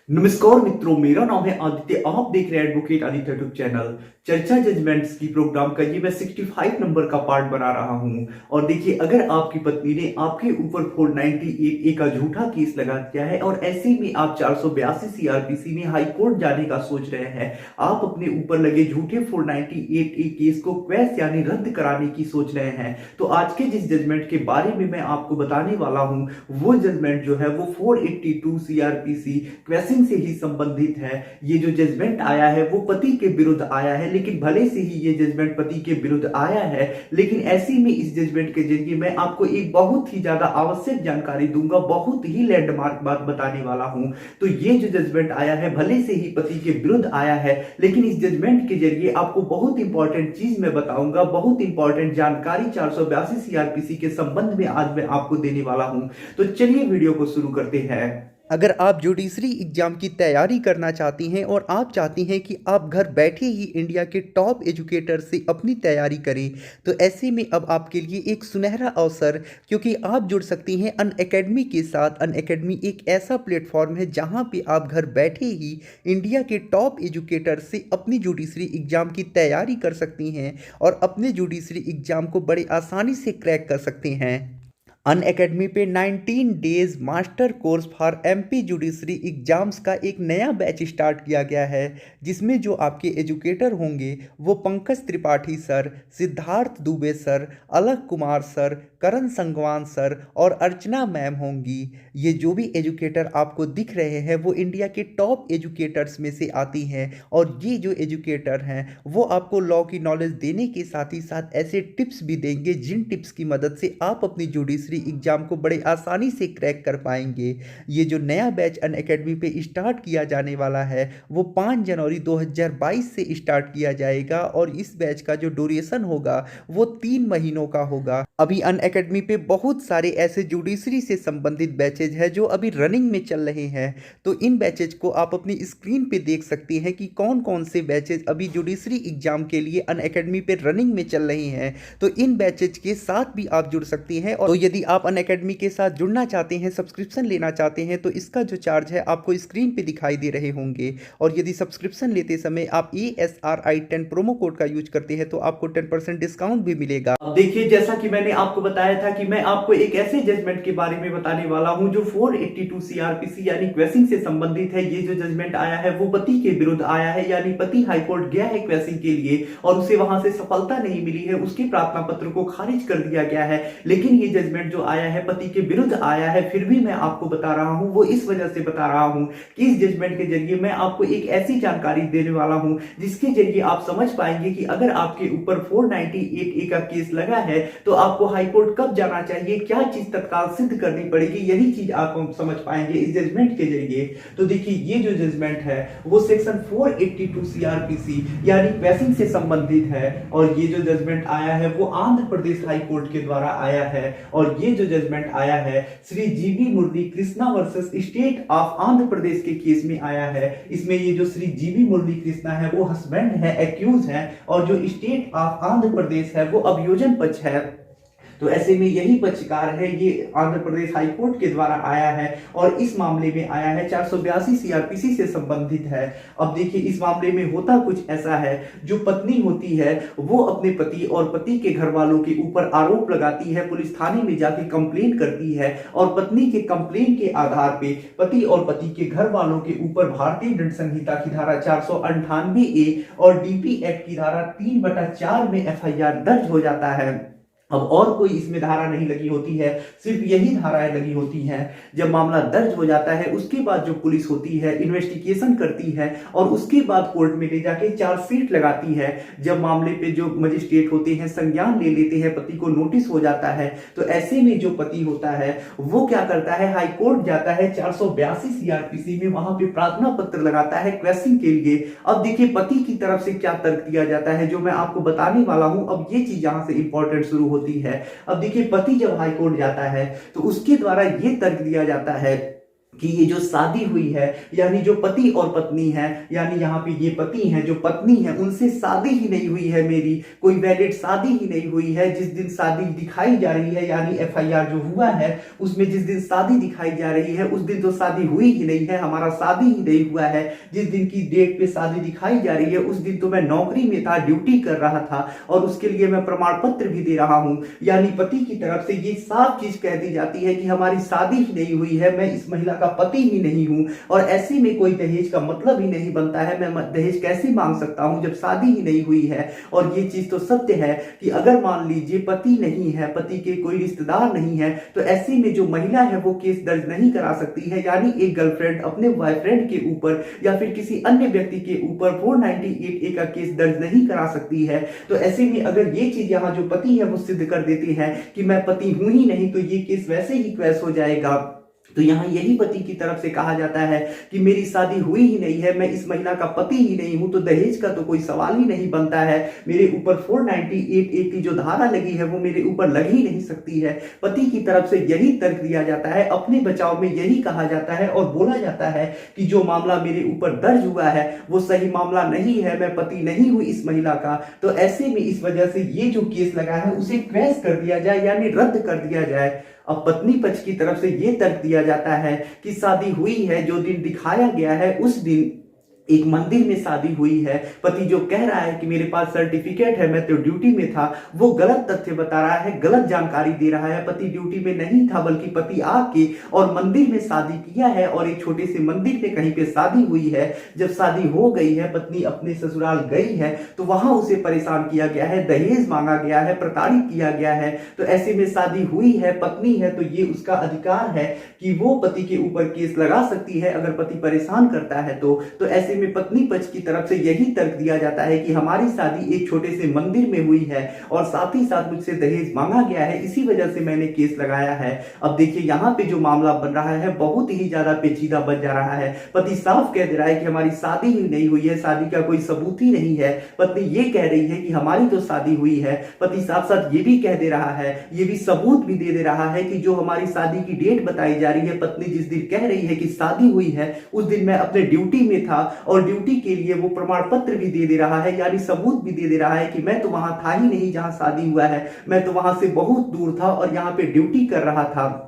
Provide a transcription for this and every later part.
नमस्कार मित्रों, मेरा नाम है आदित्य। आप देख रहे हैं एडवोकेट आदित्य यूट्यूब चैनल। चर्चा जजमेंट्स की प्रोग्राम का ये मैं 65 नंबर का पार्ट बना रहा हूं। और देखिए, अगर आपकी पत्नी ने आपके ऊपर 498 ए का झूठा केस लगा दिया है और ऐसे में आप 482 सीआरपीसी में हाई कोर्ट जाने का सोच रहे हैं, आप अपने ऊपर लगे झूठे 498 ए केस को क्वैश यानी रद्द कराने की सोच रहे हैं, तो आज के जिस जजमेंट के बारे में मैं आपको बताने वाला हूं, वो जजमेंट जो है वो 482 सीआरपीसी क्वैश से ही संबंधित है। ये जो जजमेंट आया है वो पति के विरुद्ध आया है, लेकिन भले से ही ये जजमेंट पति के विरुद्ध आया है, लेकिन ऐसे में इस जजमेंट के जरिए मैं आपको एक बहुत ही ज्यादा आवश्यक जानकारी दूंगा, बहुत ही लैंडमार्क बात बताने वाला हूं। तो ये जो जजमेंट आया है भले से ही पति के विरुद्ध आया है, लेकिन इस जजमेंट के जरिए आपको बहुत इंपॉर्टेंट चीज मैं बताऊंगा, बहुत इंपॉर्टेंट जानकारी 482 सीआरपीसी के संबंध में आज मैं आपको देने वाला हूं। तो चलिए वीडियो को शुरू करते हैं। अगर आप जुडिशरी एग्ज़ाम की तैयारी करना चाहती हैं और आप चाहती हैं कि आप घर बैठे ही इंडिया के टॉप एजुकेटर से अपनी तैयारी करें, तो ऐसे में अब आपके लिए एक सुनहरा अवसर, क्योंकि आप जुड़ सकती हैं अनअकैडमी के साथ। अनअकैडमी एक ऐसा प्लेटफॉर्म है जहां पे आप घर बैठे ही इंडिया के टॉप एजुकेटर से अपनी जुडिशरी एग्ज़ाम की तैयारी कर सकती हैं और अपने जुडिशरी एग्ज़ाम को बड़े आसानी से क्रैक कर सकते हैं। अनअकैडमी पे 19 days master course for MP judiciary exams का एक नया बैच स्टार्ट किया गया है, जिसमें जो आपके एजुकेटर होंगे वो Pankaj Tripathi sir, Siddharth Dubey sir, Alak Kumar sir, Karan Sangwan sir और अर्चना मैम होंगी। ये जो भी एजुकेटर आपको दिख रहे हैं वो इंडिया के टॉप एजुकेटर्स में से आती हैं, और ये जो एजुकेटर हैं वो आपको लॉ की नॉलेज देने के साथ ही साथ ऐसे टिप्स भी देंगे जिन टिप्स की मदद से आप अपनी जुडिशरी एग्जाम को बड़े आसानी से क्रैक कर पाएंगे। ये जो नया बैच अनअकैडमी पे स्टार्ट किया जाने वाला है वो 5 जनवरी 2022 से स्टार्ट किया जाएगा, और इस बैच का जो ड्यूरेशन होगा वो 3 महीनों का होगा। अभी अनअकैडमी पे बहुत सारे ऐसे जुडिशरी से संबंधित बैचेज हैं जो अभी रनिंग में चल रहे हैं, तो इन बैचेज को आप अपनी स्क्रीन पे देख सकते हैं कि कौन कौन से बैचेज अभी जुडिशरी एग्जाम के लिए अनअकैडमी पे रनिंग में चल रहे हैं। तो इन बैचेज के साथ भी आप जुड़ सकती हैं। और तो यदि आप अनअकैडमी के साथ जुड़ना चाहते हैं, सब्सक्रिप्शन लेना चाहते हैं, तो इसका जो चार्ज है आपको स्क्रीन पे दिखाई दे रहे होंगे। और यदि सब्सक्रिप्शन लेते समय आप ASRI10 प्रोमो कोड का यूज करते हैं तो आपको 10% डिस्काउंट भी मिलेगा। अब देखिए, जैसा कि मैंने आपको बताया था कि मैं आपको एक ऐसे जजमेंट के बारे में बताने वाला हूं जो 482 सीआरपीसी यानी क्वेसिंग से संबंधित है। ये जो जजमेंट आया है वो पति के विरुद्ध आया है, यानी पति हाईकोर्ट गया है क्वेसिंग के लिए और उसे वहां से सफलता नहीं मिली है, उसके प्रार्थना पत्र को खारिज कर दिया गया है। लेकिन ये जजमेंट जो आया है पति के विरुद्ध आया है, फिर भी मैं आपको बता रहा हूं, वो इस वजह से बता रहा हूं कि इस जजमेंट के जरिए मैं आपको एक ऐसी जानकारी देने वाला हूं जिसके जरिए आप समझ पाएंगे कि अगर आपके ऊपर 498 का केस लगा है तो आपको हाईकोर्ट कब जाना चाहिए, क्या चीज तत्काल सिद्ध करनी पड़ेगी, यही चीज आप समझ पाएंगे इस जजमेंट के जरिए। तो देखिए, ये जो जजमेंट है वो सेक्शन 482 सीआरपीसी यानी क्वेसिंग से संबंधित है, और ये जो जजमेंट आया है वो आंध्र प्रदेश हाई कोर्ट के द्वारा आया है। और ये जो जजमेंट आया है Shri GB Murali Krishna versus state of Andhra Pradesh के केस में आया है। इसमें ये जो श्री जीबी मुरली कृष्णा है वो हस्बैंड है, एक्यूज है, और जो स्टेट ऑफ आंध्र प्रदेश है वो अभियोजन पक्ष है। तो ऐसे में यही पक्षकार है, ये आंध्र प्रदेश हाई कोर्ट के द्वारा आया है और इस मामले में आया है 482 सीआरपीसी से संबंधित है। अब देखिए, इस मामले में होता कुछ ऐसा है, जो पत्नी होती है वो अपने पति और पति के घर वालों के ऊपर आरोप लगाती है, पुलिस थाने में जाके कंप्लेन करती है, और पत्नी के कंप्लेन के आधार पे पति और पति के घर वालों के ऊपर भारतीय दंड संहिता की धारा 498A और डीपी एक्ट की धारा 3/4 में एफआईआर दर्ज हो जाता है। अब और कोई इसमें धारा नहीं लगी होती है, सिर्फ यही धाराएं लगी होती हैं। जब मामला दर्ज हो जाता है उसके बाद जो पुलिस होती है इन्वेस्टिगेशन करती है और उसके बाद कोर्ट में ले जाके चार्जशीट लगाती है। जब मामले पे जो मजिस्ट्रेट होते हैं संज्ञान ले लेते हैं, पति को नोटिस हो जाता है, तो ऐसे में जो पति होता है वो क्या करता है, हाई कोर्ट जाता है 482 सीआरपीसी में, वहां पे प्रार्थना पत्र लगाता है क्वेश्चन के लिए। अब देखिए, पति की तरफ से क्या तर्क दिया जाता है जो मैं आपको बताने वाला हूं। अब ये चीज यहां से इंपॉर्टेंट शुरू होती है। अब देखिए, पति जब हाई कोर्ट जाता है तो उसके द्वारा यह तर्क दिया जाता है कि ये जो शादी हुई है, यानी जो पति और पत्नी है, यानी यहाँ पे ये पति हैं, जो पत्नी है, उनसे शादी ही नहीं हुई है मेरी, कोई वैलिड शादी ही नहीं हुई है। जिस दिन शादी दिखाई जा रही है, यानी एफआईआर जो हुआ है उसमें जिस दिन शादी दिखाई जा रही है उस दिन तो शादी हुई ही नहीं है, हमारा शादी ही नहीं हुआ है। जिस दिन की डेट पे शादी दिखाई जा रही है उस दिन तो मैं नौकरी में था, ड्यूटी कर रहा था, और उसके लिए मैं प्रमाण पत्र भी दे रहा हूँ। यानी पति की तरफ से ये साफ चीज कह दी जाती है कि हमारी शादी ही नहीं हुई है, मैं इस महिला पति ही नहीं हूं, और ऐसे में कोई दहेज का मतलब ही नहीं बनता है। मैं दहेज कैसे मांग सकता हूं जब शादी ही नहीं हुई है। और ये चीज तो सत्य है कि अगर मान लीजिए पति नहीं है, पति के कोई रिश्तेदार नहीं है, तो ऐसे में जो महिला है वो केस दर्ज नहीं करा सकती है। यानी एक गर्लफ्रेंड अपने बॉयफ्रेंड के ऊपर या फिर किसी अन्य व्यक्ति के ऊपर 498A का केस दर्ज नहीं करा सकती है। तो ऐसे में अगर ये चीज यहाँ जो पति है वो सिद्ध कर देते हैं कि मैं पति हूं ही नहीं, तो ये केस वैसे ही क्वैश हो जाएगा। तो यहाँ यही पति की तरफ से कहा जाता है कि मेरी शादी हुई ही नहीं है, मैं इस महिला का पति ही नहीं हूं, तो दहेज का तो कोई सवाल ही नहीं बनता है। मेरे ऊपर 498A की जो धारा लगी है वो मेरे ऊपर लग ही नहीं सकती है। पति की तरफ से यही तर्क दिया जाता है, अपने बचाव में यही कहा जाता है और बोला जाता है कि जो मामला मेरे ऊपर दर्ज हुआ है वो सही मामला नहीं है, मैं पति नहीं हूं इस महिला का। तो ऐसे में इस वजह से ये जो केस लगा है उसे क्वैश कर दिया जाए, यानी रद्द कर दिया जाए। अब पत्नी पक्ष की तरफ से यह तर्क दिया जाता है कि शादी हुई है, जो दिन दिखाया गया है उस दिन एक मंदिर में शादी हुई है। पति जो कह रहा है कि मेरे पास सर्टिफिकेट है, मैं तो ड्यूटी में था, वो गलत तथ्य बता रहा है, गलत जानकारी दे रहा है। पति ड्यूटी में नहीं था, बल्कि पति आके और मंदिर में शादी किया है, और एक छोटे से मंदिर में कहीं पे शादी हुई है। जब शादी हो गई है, पत्नी अपने ससुराल गई है, तो वहां उसे परेशान किया गया है, दहेज मांगा गया है, प्रताड़ित किया गया है। तो ऐसे में शादी हुई है, पत्नी है, तो ये उसका अधिकार है कि वो पति के ऊपर केस लगा सकती है अगर पति परेशान करता है। तो ऐसे में पत्नी पक्ष की तरफ से यही तर्क दिया जाता है कि हमारी शादी एक छोटे से मंदिर में हुई है और साथ ही साथ मुझसे दहेज मांगा गया है, इसी वजह से मैंने केस लगाया है। अब देखिए यहाँ पे जो मामला बन रहा है बहुत ही ज्यादा पेचीदा बन जा रहा है। पति साफ कह दे रहा है कि हमारी शादी ही नहीं हुई है, शादी का कोई सबूत ही नहीं है। पत्नी ये कह रही है कि हमारी तो शादी हुई है। पति साथ साथ ये भी कह दे रहा है, ये भी सबूत भी दे रहा है कि जो हमारी शादी की डेट बताई जा रही है, पत्नी जिस दिन कह रही है कि शादी हुई है उस दिन मैं अपने ड्यूटी में था, और ड्यूटी के लिए वो प्रमाण पत्र भी दे रहा है, यानी सबूत भी दे रहा है कि मैं तो वहां था ही नहीं जहां शादी हुआ है, मैं तो वहां से बहुत दूर था और यहाँ पे ड्यूटी कर रहा था।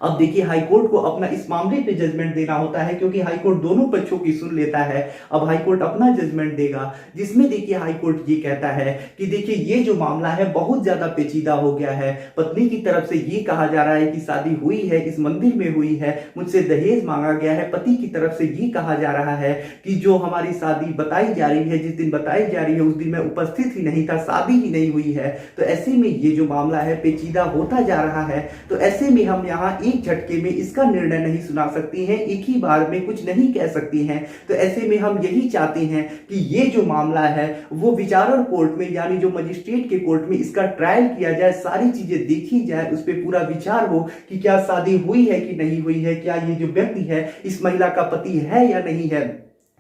अब देखिए हाईकोर्ट को अपना इस मामले पे जजमेंट देना होता है, क्योंकि हाईकोर्ट दोनों पक्षों की सुन लेता है। अब हाईकोर्ट अपना जजमेंट देगा, जिसमें देखिए हाईकोर्ट ये कहता है कि देखिए ये जो मामला है बहुत ज्यादा पेचीदा हो गया है। पत्नी की तरफ से ये कहा जा रहा है कि शादी हुई है, इस मंदिर में हुई है, मुझसे दहेज मांगा गया है। पति की तरफ से ये कहा जा रहा है कि जो हमारी शादी बताई जा रही है, जिस दिन बताई जा रही है उस दिन मैं उपस्थित ही नहीं था, शादी ही नहीं हुई है। तो ऐसे में ये जो मामला है पेचीदा होता जा रहा है। तो ऐसे में हम यहाँ एक झटके में इसका निर्णय नहीं सुना सकती हैं, एक ही बार में कुछ नहीं कह सकती हैं। तो ऐसे में हम यही चाहते हैं कि ये जो मामला है वो विचारण कोर्ट में, यानी जो मजिस्ट्रेट के कोर्ट में इसका ट्रायल किया जाए, सारी चीजें देखी जाए, उस पर पूरा विचार हो कि क्या शादी हुई है कि नहीं हुई है, क्या ये जो व्यक्ति है इस महिला का पति है या नहीं है।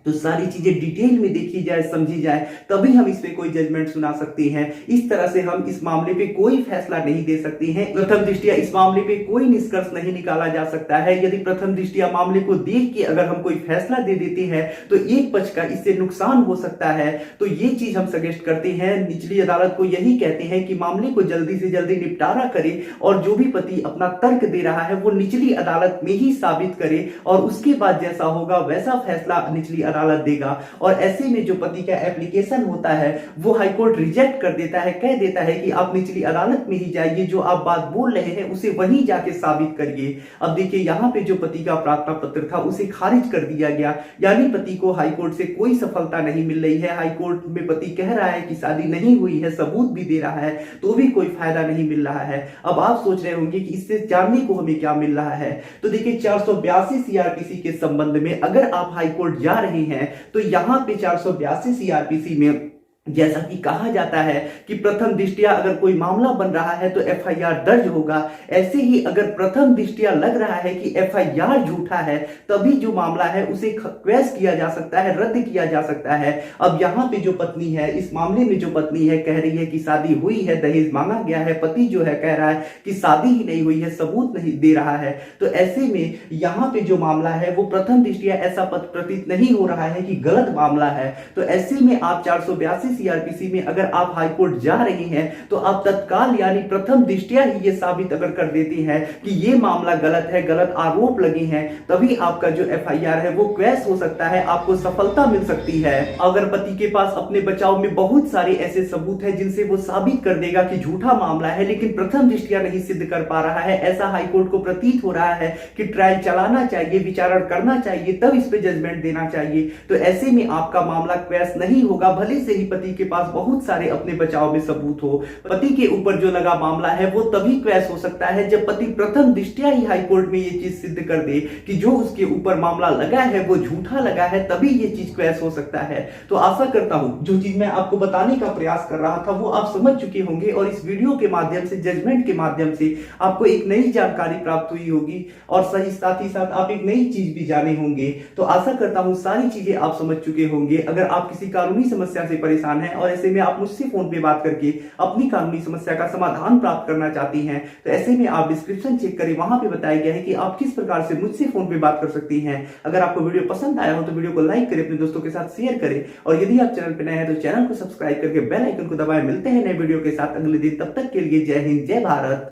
तो सारी चीजें डिटेल में देखी जाए, समझी जाए, तभी हम इस पे कोई जजमेंट सुना सकते हैं। इस तरह से हम इस मामले पे कोई फैसला नहीं दे सकते हैं। प्रथम दृष्टिया इस मामले पे कोई निष्कर्ष नहीं निकाला जा सकता है। यदि प्रथम दृष्टिया मामले को देख के अगर हम कोई फैसला दे देते हैं तो एक पक्ष का इससे नुकसान हो सकता है। तो ये चीज हम सजेस्ट करते हैं, निचली अदालत को यही कहते हैं कि मामले को जल्दी से जल्दी निपटारा करे, और जो भी पति अपना तर्क दे रहा है वो निचली अदालत में ही साबित करे, और उसके बाद जैसा होगा वैसा फैसला निचली अदालत देगा। और ऐसे में जो पति का एप्लीकेशन होता है वो हाईकोर्ट रिजेक्ट कर देता है, कह देता है कि आप निचली अदालत में ही जाइए, जो आप बात बोल रहे हैं उसे वहीं जाके साबित करिए। अब देखिए यहाँ पे जो पति का प्रार्थना पत्र था उसे खारिज कर दिया गया, यानी पति को हाईकोर्ट से कोई सफलता नहीं मिल रही है। हाईकोर्ट में पति कह रहा है कि शादी नहीं हुई है, सबूत भी दे रहा है, तो भी कोई फायदा नहीं मिल रहा है। अब आप सोच रहे होंगे कि इससे जानने को हमें क्या मिल रहा है। तो देखिए 482 सीआरपीसी के संबंध में अगर आप हाईकोर्ट जा रहे हैं तो यहां पे 482 सीआरपीसी में जैसा कि कहा जाता है कि प्रथम दृष्टया अगर कोई मामला बन रहा है तो एफआईआर दर्ज होगा, ऐसे ही अगर प्रथम दृष्टया लग रहा है कि एफआईआर झूठा है तभी जो मामला है उसे क्वेश किया जा सकता है, रद्द किया जा सकता है। अब यहाँ पे जो पत्नी है, इस मामले में जो पत्नी है कह रही है कि शादी हुई है, दहेज मांगा गया है, पति जो है कह रहा है कि शादी ही नहीं हुई है, सबूत नहीं दे रहा है। तो ऐसे में यहाँ पे जो मामला है वो प्रथम दृष्टया ऐसा प्रतीत नहीं हो रहा है कि गलत मामला है। तो ऐसे में आप 482 सीआरपीसी में अगर आप हाईकोर्ट जा रहे हैं तो आप तत्काल यानी प्रथम दृष्टया ही ये साबित अगर कर देती हैं कि ये मामला गलत है, गलत आरोप लगे हैं, तभी आपका जो एफआईआर है वो क्वैश हो सकता है, आपको सफलता मिल सकती है। अगर पति के पास अपने बचाव में बहुत सारे ऐसे सबूत हैं जिनसे वो साबित कर देगा कि झूठा मामला है लेकिन प्रथम दृष्टया नहीं सिद्ध कर पा रहा है, ऐसा हाईकोर्ट को प्रतीत हो रहा है कि ट्रायल चलाना चाहिए, विचारण करना चाहिए, तब इस पे जजमेंट देना चाहिए, तो ऐसे में आपका मामला क्वैश नहीं होगा, भले से ही पति के पास बहुत सारे अपने बचाव में सबूत हो। पति के ऊपर जो लगा मामला है वो तभी क्वैश हो सकता है जब पति प्रथम दृष्टया ही हाईकोर्ट में ये चीज सिद्ध कर दे कि जो उसके ऊपर मामला लगा है वो झूठा लगा है, तभी ये चीज क्वैश हो सकता है। तो आशा करता हूं जो चीज मैं आपको बताने का प्रयास कर रहा था वो आप समझ चुके होंगे और इस वीडियो के माध्यम से, जजमेंट के माध्यम से आपको एक नई जानकारी प्राप्त हुई होगी और सही साथ ही साथ आप एक नई चीज भी जाने होंगे। तो आशा करता हूं सारी चीजें आप समझ चुके होंगे। अगर आप किसी कानूनी समस्या से परेशान हैं और ऐसे में आप मुझसे फोन पे बात करके अपनी कानूनी समस्या का समाधान प्राप्त करना चाहती हैं तो ऐसे में आप डिस्क्रिप्शन चेक करें, वहां पे बताया गया है कि आप किस प्रकार से मुझसे फोन पे बात कर सकती हैं। अगर आपको वीडियो पसंद आया हो तो वीडियो को लाइक करें, अपने दोस्तों के साथ शेयर करें और यदि आप चैनल पे नए हैं तो चैनल को सब्सक्राइब करके बेल आइकन को दबाएं। मिलते हैं नए वीडियो के साथ अगले दिन, तब तक के लिए जय हिंद, जय भारत।